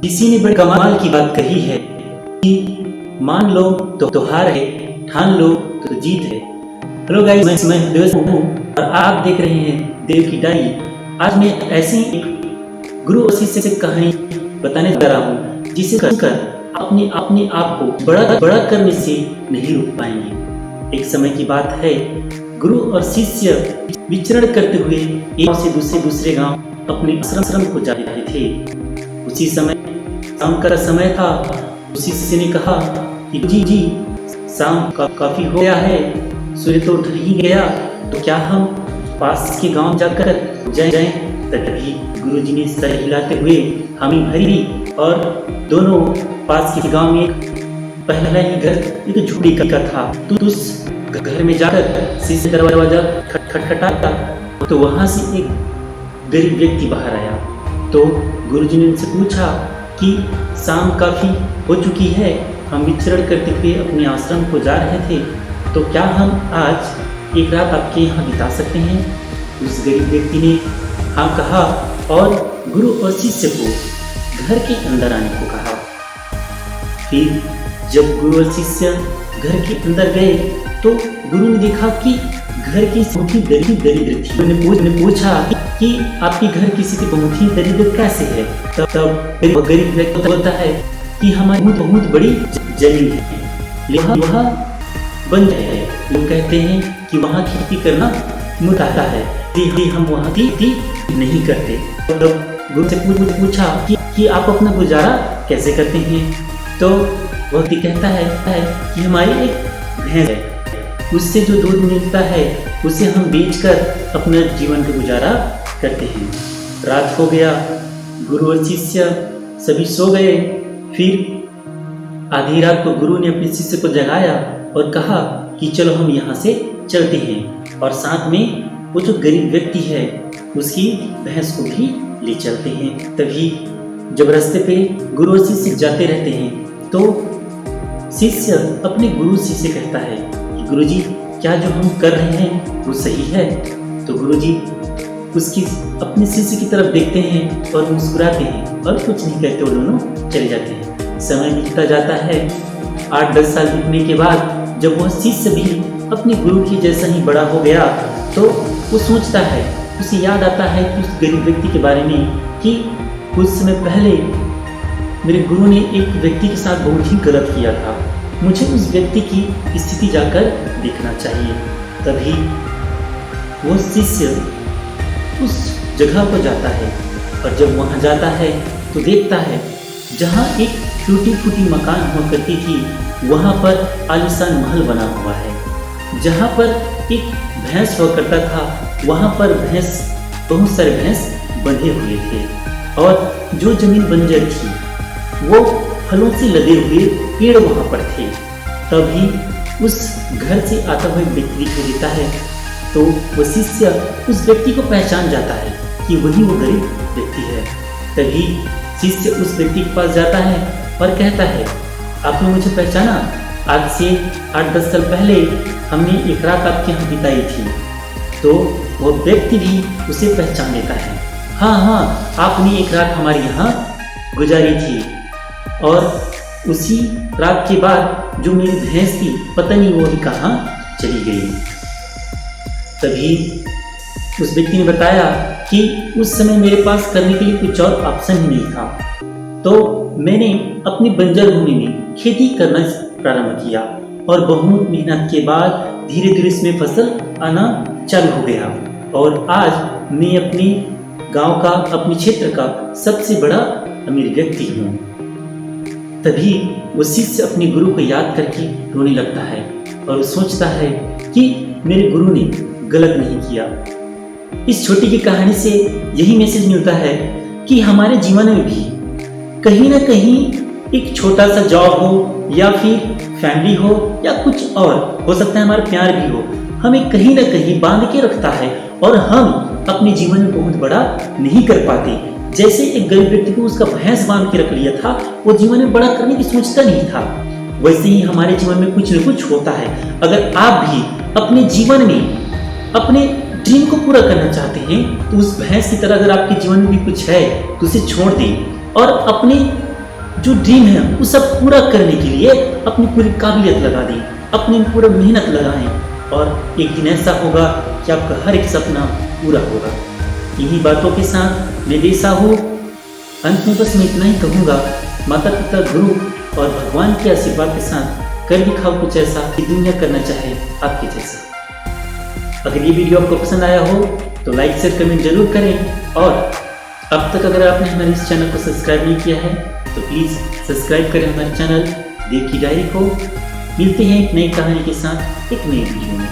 किसी ने बड़े कमाल की बात कही है कि मान लो तो हार है, ठान लो तो जीत है। हेलो गाइस, मैं देव हूँ और आप देख रहे हैं देव की डायरी। आज मैं ऐसी एक गुरु और शिष्य से कहानी बताने जा रहा हूँ जिसे सुनकर अपने अपने आप को बड़ा करने से नहीं रुक पाएंगे। एक समय की बात है, गुरु और शिष्य विचरण करते हुए एक गांव से दूसरे गांव अपने आश्रम को जा रहे थे। उसी समय शाम का समय था। उसी शिष्य ने कहा कि जी शाम काफी हो गया है, सूर्य तो ढल ही गया, तो क्या हम पास के गांव जाकर जाएं? तभी गुरुजी ने सर हिलाते हुए हामी भरी और दोनों पास के गांव में पहला ही घर एक झोपड़ी का था। तो उस घर में जाकर शिष्य दरवाजा खटखटाता तो वहां से एक गरीब व्यक्ति बाहर आया। तो गुरुजी ने उनसे पूछा कि शाम काफी हो चुकी है, हम विचरण करते हुए अपने आश्रम को जा रहे थे, तो क्या हम आज एक रात आपके यहाँ बिता सकते हैं? उस गरीब व्यक्ति ने हाँ कहा और गुरु और शिष्य को घर के अंदर आने को कहा। फिर जब गुरु और शिष्य घर के अंदर गए तो गुरु ने देखा कि घर की स्थिति दरिद्र थी। उन्होंने पूछा कि आपके घर की स्थिति बहुत ही दरिद्र कैसे है? तब गरीब व्यक्ति बोलता है कि हमारी बहुत बड़ी जमीन है, वहाँ बन जाए। लोग कहते हैं कि वहाँ खेती करना मुताता है, इसलिए हम वहाँ खेती नहीं करते। तब गुरु से पूछा कि आप अपना गुजारा कैसे करते हैं? तो व्यक्ति कहता है कि हमारी एक भैंस है, उससे जो दूध मिलता है उसे हम बेचकर अपना जीवन का गुजारा करते हैं। रात हो गया, गुरु और शिष्य सभी सो गए। फिर आधी रात को गुरु ने अपने शिष्य को जगाया और कहा कि चलो हम यहाँ से चलते हैं और साथ में वो जो गरीब व्यक्ति है उसकी भैंस को भी ले चलते हैं। तभी जब रास्ते पे गुरु और शिष्य जाते रहते हैं तो शिष्य अपने गुरु से कहता है कि गुरुजी, क्या जो हम कर रहे हैं वो सही है? तो गुरुजी उसकी अपने शिष्य की तरफ देखते हैं और मुस्कुराते हैं और कुछ नहीं कहते, वो दोनों चले जाते हैं। समय बीतता जाता है। 8-10 साल बीतने के बाद जब वह शिष्य भी अपने गुरु के जैसा ही बड़ा हो गया तो वो सोचता है, उसे याद आता है कि उस गरीब व्यक्ति के बारे में कि कुछ समय पहले मेरे गुरु ने एक व्यक्ति के साथ बहुत ही गलत किया था, मुझे उस व्यक्ति की स्थिति जाकर देखना चाहिए। तभी वो शिष्य उस जगह पर जाता है और जब वहाँ जाता है तो देखता है जहाँ एक टूटी फूटी मकान हुआ करती थी वहाँ पर आलीशान महल बना हुआ है। जहाँ पर एक भैंस हुआ करता था वहाँ पर बहुत सारे भैंस बंधे हुए थे और जो जमीन बंजर थी वो फलों से लदे हुए पेड़ वहाँ पर थे। तभी उस घर से आता हुआ व्यक्ति दिखाई देता है तो वो शिष्य उस व्यक्ति को पहचान जाता है कि वही वो गरीब व्यक्ति है। तभी शिष्य उस व्यक्ति के पास जाता है और कहता है, आपने मुझे पहचाना? आज से 8-10 साल पहले हमने एक रात आपके यहाँ बिताई थी। तो वो व्यक्ति भी उसे पहचान लेता है। हाँ, आपने एक रात हमारे यहाँ गुजारी थी और उसी रात के बाद जो मेरी भैंस थी पता नहीं वो भी कहाँ चली गई। तभी उस व्यक्ति ने बताया कि उस समय मेरे पास करने के लिए कुछ और ऑप्शन ही नहीं था, तो मैंने अपनी बंजर भूमि में खेती करना प्रारंभ किया और बहुत मेहनत के बाद धीरे धीरे इसमें फसल आना चालू हो गया और आज मैं अपने गांव का, अपने क्षेत्र का सबसे बड़ा अमीर व्यक्ति हूँ। तभी वो शिष्य अपने गुरु को याद करके रोने लगता है और सोचता है कि मेरे गुरु ने गलत नहीं किया। इस छोटी की कहानी से यही मैसेज मिलता है कि हमारे जीवन में भी कहीं ना कहीं एक छोटा सा जॉब हो या फिर फैमिली हो या कुछ और हो सकता है, हमारा प्यार भी हो, हमें कहीं ना कहीं बांध के रखता है और हम अपने जीवन में बहुत बड़ा नहीं कर पाते। जैसे एक गरीब व्यक्ति को उसका भैंस बांध के रख लिया था, वो जीवन में बड़ा करने की सोचता नहीं था, वैसे ही हमारे जीवन में कुछ न कुछ होता है। अगर आप भी अपने जीवन में अपने ड्रीम को पूरा करना चाहते हैं तो उस भैंस की तरह अगर आपके जीवन में भी कुछ है तो उसे छोड़ दें और अपने जो ड्रीम है वो सब पूरा करने के लिए अपनी पूरी काबिलियत लगा दें, अपनी पूरा मेहनत लगाएं और एक दिन ऐसा होगा कि आपका हर एक सपना पूरा होगा। इन्हीं बातों के साथ मैं देसा हूँ। अंत में बस मैं इतना ही कहूँगा, माता पिता, गुरु और भगवान के आशीर्वाद के साथ कर दिखाओ कुछ ऐसा कि दुनिया करना चाहे आपके जैसा। अगर ये वीडियो आपको पसंद आया हो तो लाइक शेयर कमेंट जरूर करें, और अब तक अगर आपने हमारे इस चैनल को सब्सक्राइब नहीं किया है तो प्लीज़ सब्सक्राइब करें हमारे चैनल देव की डायरी को। मिलते हैं एक नई कहानी के साथ एक नई वीडियो में।